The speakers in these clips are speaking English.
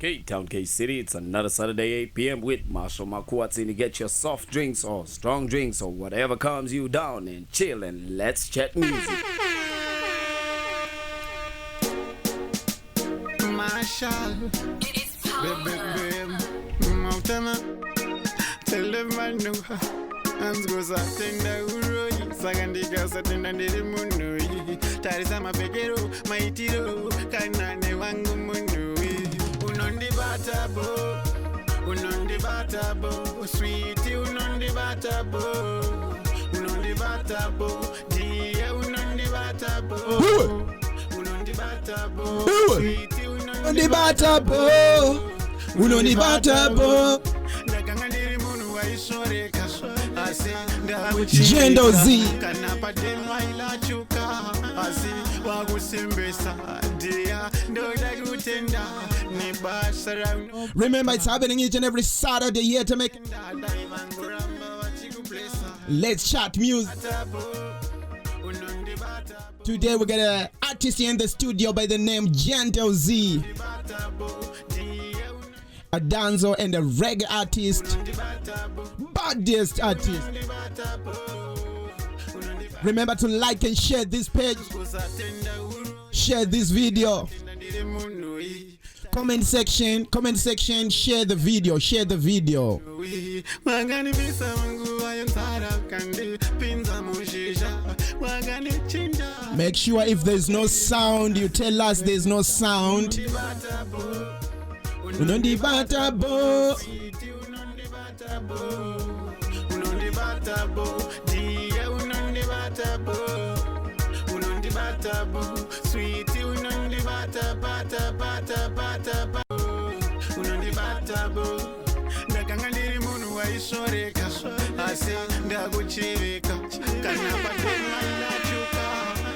K-Town, K-City. It's another Saturday, 8 p.m. with Marshall Makuwatsine to get your soft drinks or strong drinks or whatever calms you down and chill and let's chat music. Marshall, baby, Montana, tell them I know her. Hands goes up in the Uroi, Sagandi girls at the Munui, Tarisama Pegero, Maitiro, Kanane Wangu Munui, Unondi Batabo, Unondi Batabo, Sweetie Unondi Batabo, Unondi Batabo, Dear Unondi Batabo, Unondi Batabo, Sweetie Unondi Batabo, Unondi Batabo, Gentle Zee. Remember, it's happening each and every Saturday here to make Let's Chat Music. Today we got an artist in the studio by the name Gentle Zee, a dancer and a reggae artist, baddest artist. Remember to like and share this page, share this video. Comment section, share the video. Make sure if there's no sound, you tell us there's no sound. Unondi batabo, unondi batabo, dear unondi batabo, unondi batabo, sweetie unondi batabo, unondi batabo. Ndakangandiri munu waishoreka, asi ndakuchivika, kana patema inachuka,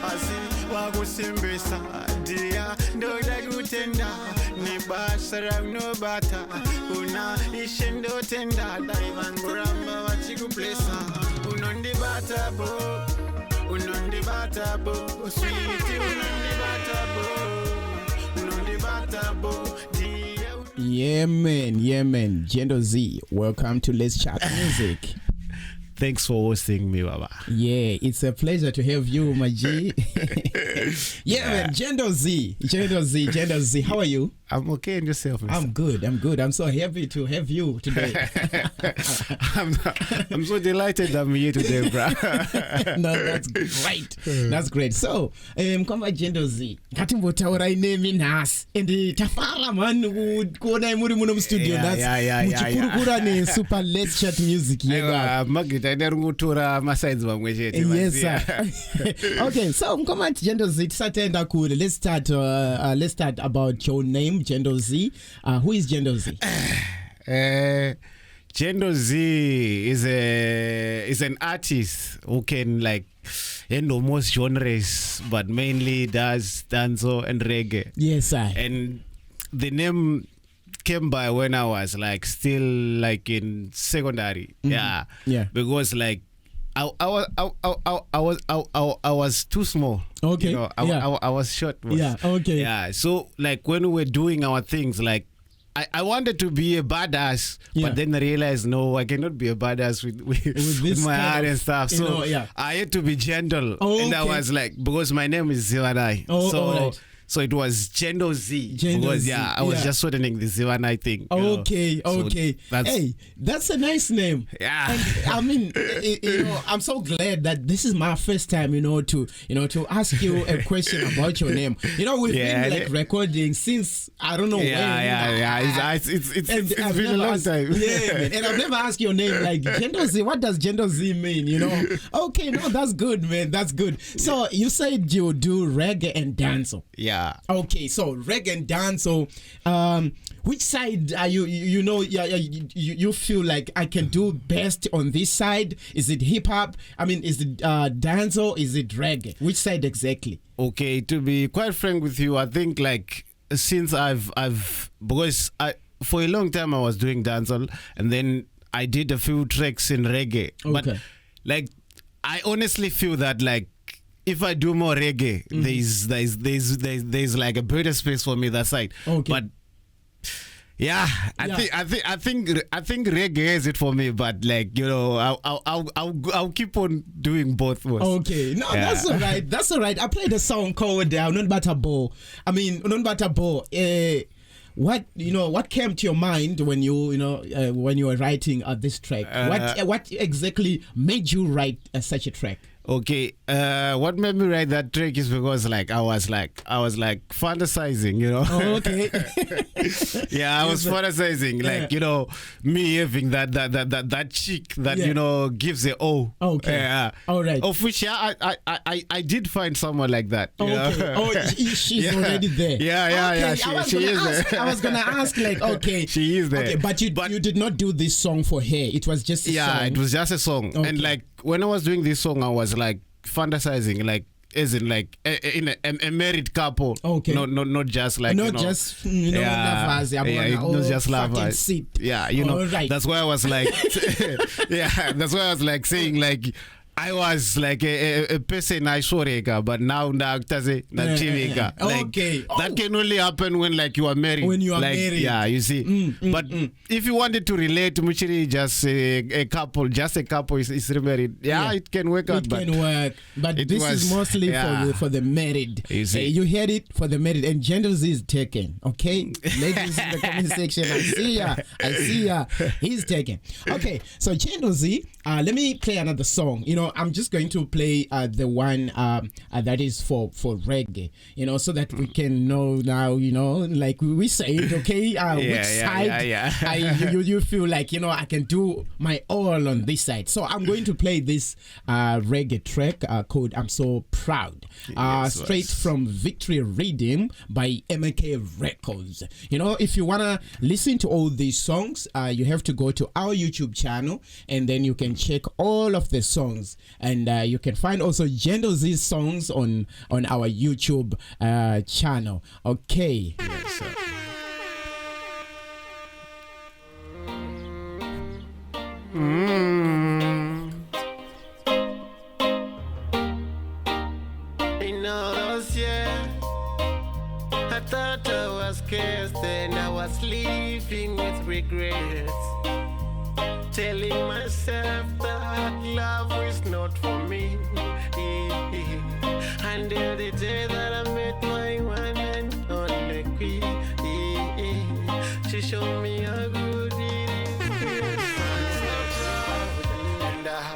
asi wakusimbisa, dear ndodakutenda. Nibasara no bata, una ishendo tenda, divan buramba wachikuplesa, unondi batabo, sweetie unondi batabo, Yeah man, Gentle Zee, welcome to Let's Chat Music. Thanks for hosting me, Baba. Yeah, it's a pleasure to have you, my G. Man, Gentle Zee. How are you? I'm okay, and yourself? I'm good. I'm so happy to have you today. I'm so delighted I'm here today, bro. No, that's great. So, come by Gentle Zee. Ngatimbotaura name nas and tafara man kuona muri muno studio. That's muchikurukura ne super Let's Chat Music. Yes, sir. Okay, so come on, Gentle Zee. Let's start about your name, Gentle Zee. Who is Gentle Zee? Gentle Zee is an artist who can handle most genres, but mainly does dancehall and reggae. Yes, sir. And the name came by when I was still in secondary. Mm-hmm. Yeah. Because I was too small. Okay. I was short. Yeah. Okay. Yeah. So when we were doing our things, I wanted to be a badass, but then I realized no, I cannot be a badass with my hair and stuff. So I had to be gentle, and I was because my name is Zivanai. Right. So it was Gentle Zee. I was just shortening the Zivanai thing. Okay. Hey, that's a nice name. Yeah. And, I mean, I'm so glad that this is my first time, to ask you a question about your name. We've been recording since I don't know when. Yeah. It's been a long time. Yeah, man. And I've never asked your name Gentle Zee. What does Gentle Zee mean? Okay, no, that's good, man. That's good. So you said you do reggae and dancehall. Yeah. Okay, so reggae and dancehall. Which side are you? You feel like I can do best on this side? Is it hip hop? I mean, is it dancehall? Is it reggae? Which side exactly? Okay, to be quite frank with you, I think since because for a long time I was doing dancehall, and then I did a few tracks in reggae. Okay. But I honestly feel that if I do more reggae, there's a better space for me that side. Okay. But Yeah, I think reggae is it for me, but like I'll keep on doing both. Okay, no, that's all right. That's all right. I played a song called Unbatable. I mean, Unbatable. What came to your mind when when you were writing this track? What exactly made you write such a track? Okay, what made me write that track is because I was fantasizing, Oh, okay. Yeah, I was fantasizing, me having that chick that gives a oh. Okay. All right. Of which I did find someone like that. Okay. Oh, she's already there. Yeah. She is there. I was gonna ask, okay. She is there. Okay, but you did not do this song for her. It was just a song. Yeah, it was just a song, okay. And when I was doing this song, I was fantasizing, as in in a married couple. Okay. Not just not just lovers. Not just lovers. Yeah, right. That's why I was that's why I was saying I was a person I saw but now okay. That can only happen when you are married. When you are married. Yeah, you see. But if you wanted to relate, mutually just a couple is remarried. Yeah, it can work out. It can work. But this is mostly for the married. You see. You heard it for the married. And Gentle Zee is taken. Okay? Ladies in the comment section, I see ya. He's taken. Okay, so Gentle Zee, let me play another song. I'm just going to play the one that is for reggae, so that we can know now, like we say it, okay? Which side you feel I can do my all on this side. So I'm going to play this reggae track called I'm So Proud, straight from Victory Rhythm by M.A.K Records. If you want to listen to all these songs, you have to go to our YouTube channel, and then you can check all of the songs. And you can find also Gentle Zee songs on our YouTube channel. Okay. Yes, sir. In all those years, I thought I was cursed, and I was living with regrets. Telling myself that love is not for me. Until the day that I met my one and only queen. She showed me how good it is. And I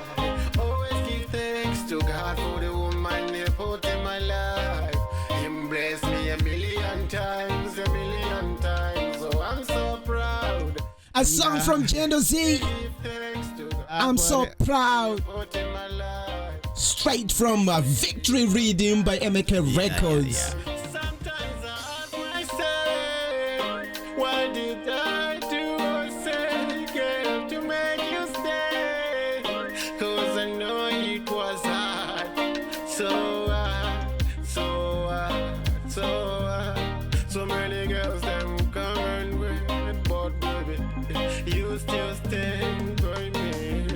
always give thanks to God for the woman He put in my life. Embrace me a million times. So I'm so proud. A song from Gentle Zee. I'm so proud. Straight from Victory Rhythm by M.A.K Records. Sometimes I ask myself, what did I do or say, girl, to make you stay? 'Cause I know it was hard. So many girls them come and wait, but baby, you still stand by me.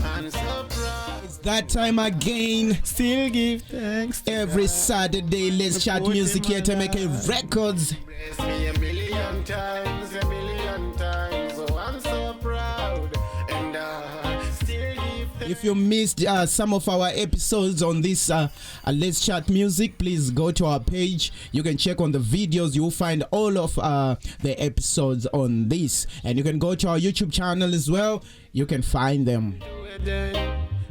I'm so proud. It's that time again. Still give thanks to Every Saturday, let's chat music here to M.A.K Records. Bless me a million times, so I'm so proud, and I still give thanks. If you missed some of our episodes on this Let's Chat Music, please go to our page. You can check on the videos. You'll find all of the episodes on this. And you can go to our YouTube channel as well. You can find them.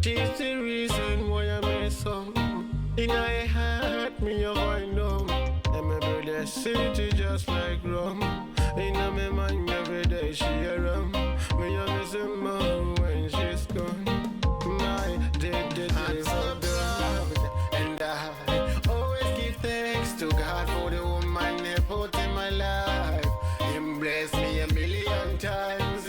She's the reason why I made some. In my heart, me a find home. And my brother city just like rum. In my mind every day she around. Me a miss her more when she's gone. My day is so proud. And I always give thanks to God for the woman He put in my life. Embrace me a million times,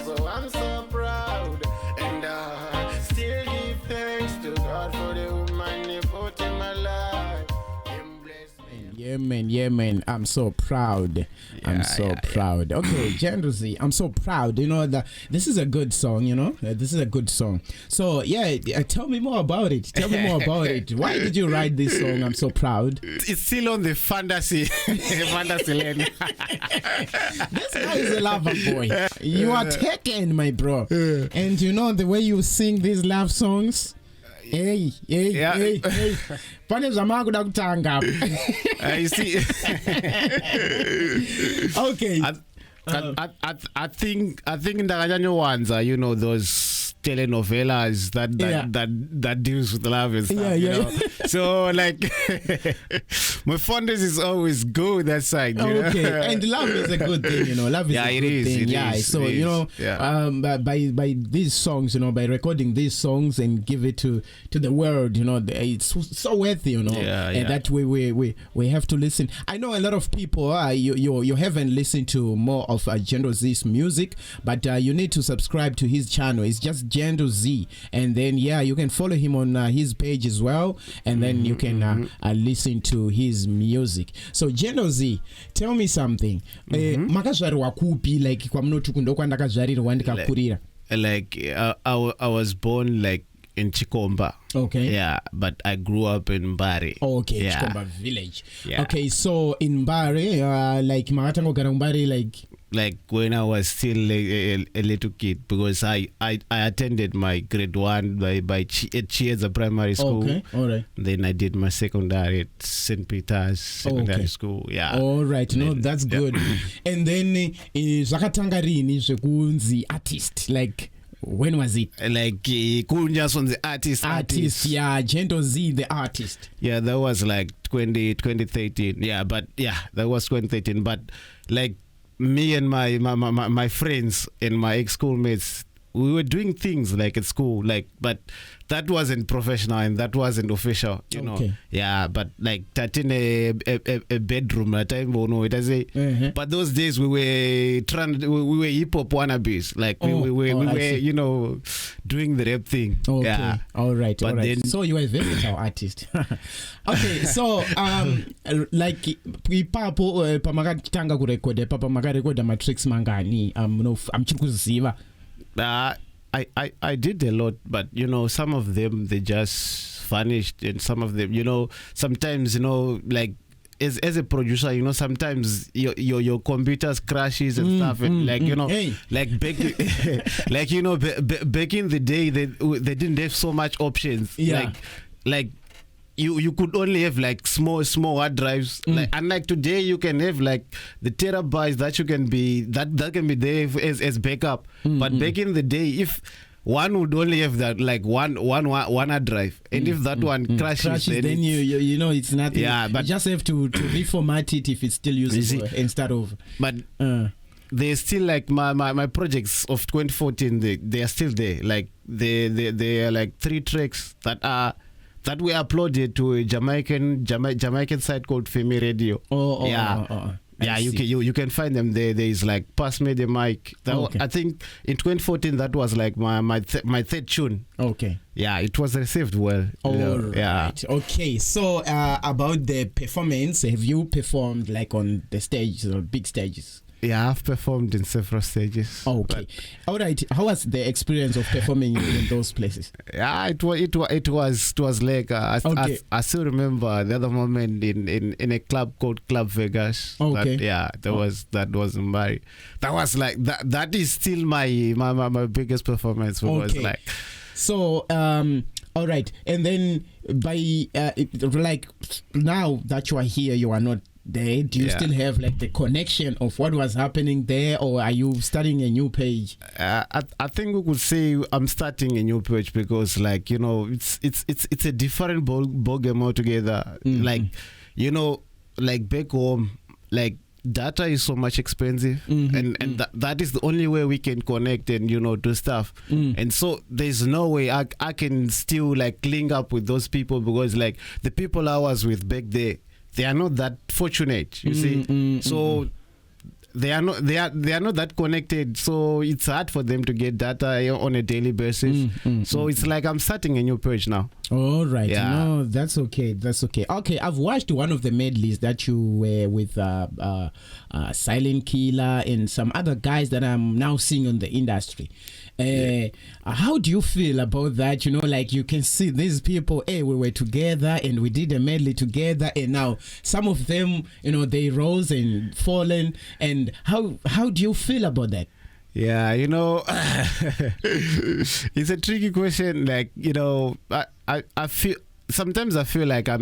so I'm so proud. And I still give thanks to God for the woman He put in my life. Embrace me. Yeah, man. I'm so proud. I'm so proud. Okay, Gentle Zee, I'm so proud. You know that this is a good song. You know, this is a good song. So yeah, tell me more about it. Tell me more about it. Why did you write this song? I'm so proud. It's still on the fantasy lane. This guy is a lover boy. You are taken, my bro. And you know the way you sing these love songs. Hey. Pane zvamakuda kutanga. You see. Okay. I think ndakanyanyowanza, you know, those telenovelas that deals with love and stuff. You know? So like my fondness is always go that side. You know? And love is a good thing, you know. Love is a good thing. So you know, by these songs, you know, by recording these songs and give it to the world, you know, it's so worthy, you know. And that way we have to listen. I know a lot of people you haven't listened to more of Gentle Zee's music, but you need to subscribe to his channel. It's just Gentle Zee, and then you can follow him on his page as well, and then you can listen to his music. So Gentle Zee, tell me something. Makazvarirwa kupi, like kwamunotuku ndokwandakazvarirwa ndikakurira? Like I was born like in Chikomba. Okay. Yeah, but I grew up in Mbare. Okay, Chikomba village. Yeah. Okay, so in Mbare, like Makatango Garambare, like when I was still a little kid, because I attended my grade 1 by Chieza Primary School. Okay, all right. Then I did my secondary at St. Peter's Secondary School. Yeah. All right. No, that's good. And then Zakatangarini Zekunzi artist, like when was it? Like Kunjas on the artist. Yeah, Gentle Zee the artist. Yeah, that was like 2013. Yeah, but that was 2013. But like me and my friends and my ex-schoolmates, we were doing things like at school, like, but that wasn't professional and that wasn't official, you know. Yeah, but like that in a bedroom at time, but those days we were hip hop wannabes, like we were you know, doing the rap thing. Okay. Yeah. All right. But then, so you were a versatile artist. Okay, so like ipapo pamakatanga kurekode papa makarekoda matrix mangani amchikuziva. I did a lot, but you know, some of them they just vanished, and some of them, you know, sometimes, you know, like as a producer, you know, sometimes your computers crashes and stuff, and like, you know, like back like, you know, back in the day they didn't have so much options. Like you could only have like small hard drives, like, unlike today you can have like the terabytes that you can be that can be there as backup. But back in the day, if one would only have that like one hard drive, and if that one crashes then you know it's nothing. Yeah, but you just have to reformat it if it's still usable and start over. But they're still like my projects of 2014. They are still there. Like they are like 3 tracks that we uploaded to a Jamaican site called Femi Radio. You can find them there. There is like Pass Me the Mic. I think in 2014 that was like my third tune. Okay. Yeah, it was received well. Right. Yeah. Okay. So about the performance, have you performed like on the stage or big stages? Yeah, I've performed in several stages. Okay. All right. How was the experience of performing in those places? Yeah, it was like I still remember the other moment in a club called Club Vegas. Okay. That was Mbari. That was like that is still my biggest performance. Was like so. All right. And then by like now that you are here, you are not there. Do you still have like the connection of what was happening there, or are you starting a new page? I think we could say I'm starting a new page, because like, you know, it's a different ball game altogether. Like, you know, like back home, like data is so much expensive, and that is the only way we can connect and, you know, do stuff. And so there's no way I can still like link up with those people, because like the people I was with back there, they are not that fortunate, you see. So they are not that connected, so it's hard for them to get data on a daily basis. So it's like I'm starting a new page now. All right. No, that's okay. Okay, I've watched one of the medleys that you were with Silent Killer and some other guys that I'm now seeing in the industry. How do you feel about that? Like you can see these people, we were together and we did a medley together, and now some of them, they rose and fallen. And how do you feel about that? Yeah, it's a tricky question. Like, I feel sometimes I feel like I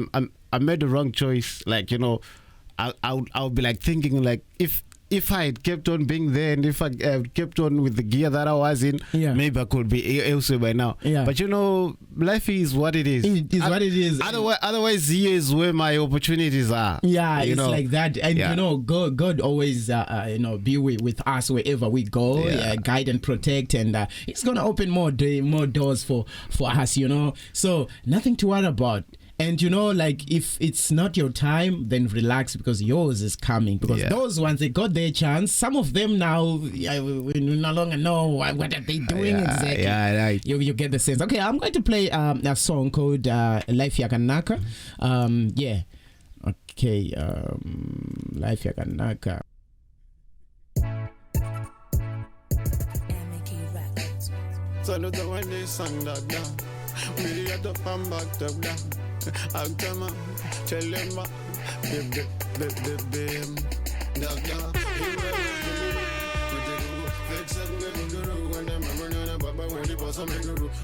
made the wrong choice. Like, I'll be like thinking like if I had kept on being there and if I kept on with the gear that I was in, maybe I could be elsewhere by now. Yeah. But life is what it is. It is what it is. Otherwise, here is where my opportunities are. Yeah, it's like that. And God always be with us wherever we go, guide and protect, and it's gonna open more doors for us. So nothing to worry about. And like if it's not your time, then relax, because yours is coming. Because those ones, they got their chance. Some of them now, we no longer know what are they doing exactly. Yeah, right. You get the sense. Okay, I'm going to play a song called Life Yakanaka. Okay, Life Yakanaka. M.A.K Records. So no the one they sang that down. Me at the pan back up down. I'll come on, tell them what, baby,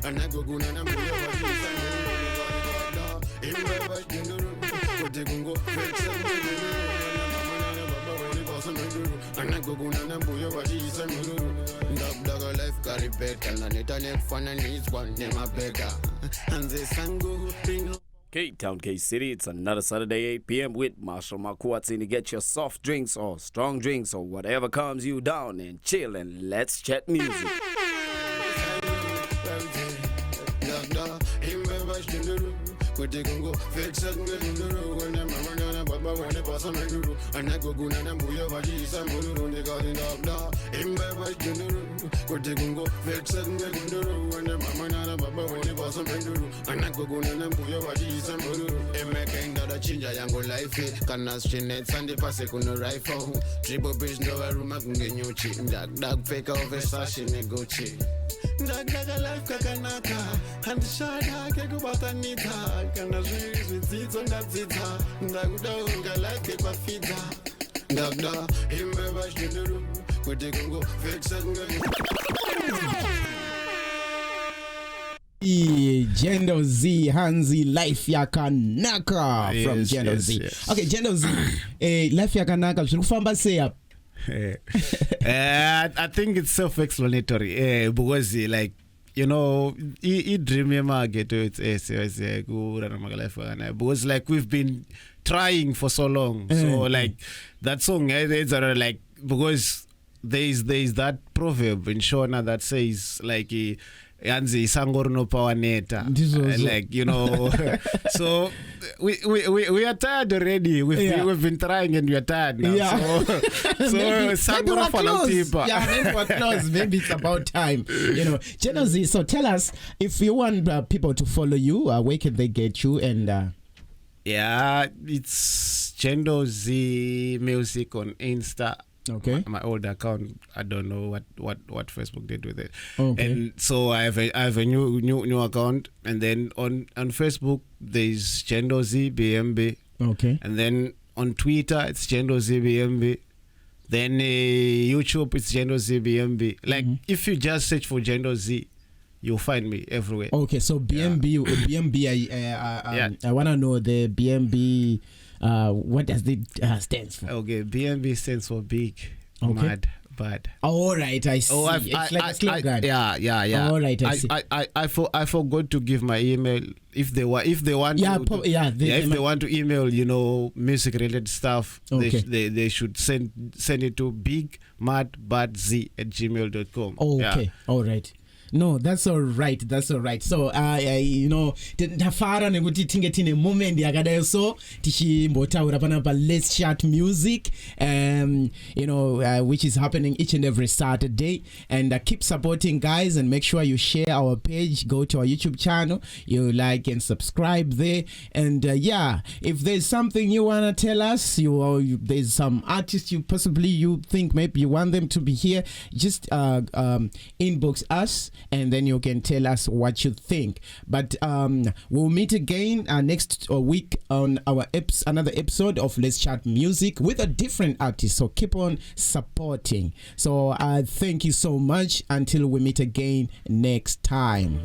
and I go good and I'm life carry better and it ain't fun and it's one name a beggar and they sang go bring. Cape Town, K-City, it's another Saturday, 8 p.m. with Marshall Makuwatsine to get your soft drinks or strong drinks or whatever calms you down and chill and let's chat music. Chinja yango life kana straight sande pase kuno rifle triple bitch no aruma kungenyuchi dag fake over sashi negochi dag life kakanaka and shada kekubata nita kana zwizi zitso ndazita ndakudaunga like kwafita dag imbeba shinduru kuti kungo vexa Gentle Zee, Hansi, Life Yakanaka from Gentle Zee. Yes. Okay, Gentle Zee, Life Yakanaka, shukufamba say up. I think it's self-explanatory because like dream get because like we've been trying for so long. So like that song it's like because there's that proverb in Shona that says like Yanzi Sangor no power neta. Like so we are tired already. We've been trying and we are tired now. Yeah. So Sangor for maybe we're close. Maybe it's about time. Gentle Zee, so tell us if you want people to follow you, where can they get you? And it's Gentle Zee Music on Insta. Okay. My old account, I don't know what Facebook did with it. Okay. And so I have a new account, and then on Facebook there's Gentle Zee BMB. Okay. And then on Twitter it's Gentle Zee BMB. Then YouTube it's Gentle Zee BMB. Like if you just search for Gentle Zee, you'll find me everywhere. Okay, so BMB, BMB. I wanna know the BMB. What does it stands for? Okay, BMB stands for big, mad, bad. All right, I see. It's like a slogan. Yeah. All right, I see. I forgot to give my email. If they want if they want to email, music related stuff, they should send it to bigmadbadz@gmail.com. Okay, all right. No, that's all right. That's all right. So, you know, tafara nekuti tinge tine moment yakadayo so tichimbotaura panapa Let's Chat Music, you know, which is happening each and every Saturday. And keep supporting, guys, and make sure you share our page. Go to our YouTube channel, you like and subscribe there. And yeah, if there's something you wanna tell us, there's some artists you think maybe you want them to be here, just inbox us. And then you can tell us what you think. But we'll meet again next week on our another episode of Let's Chat Music with a different artist. So keep on supporting. So thank you so much. Until we meet again next time.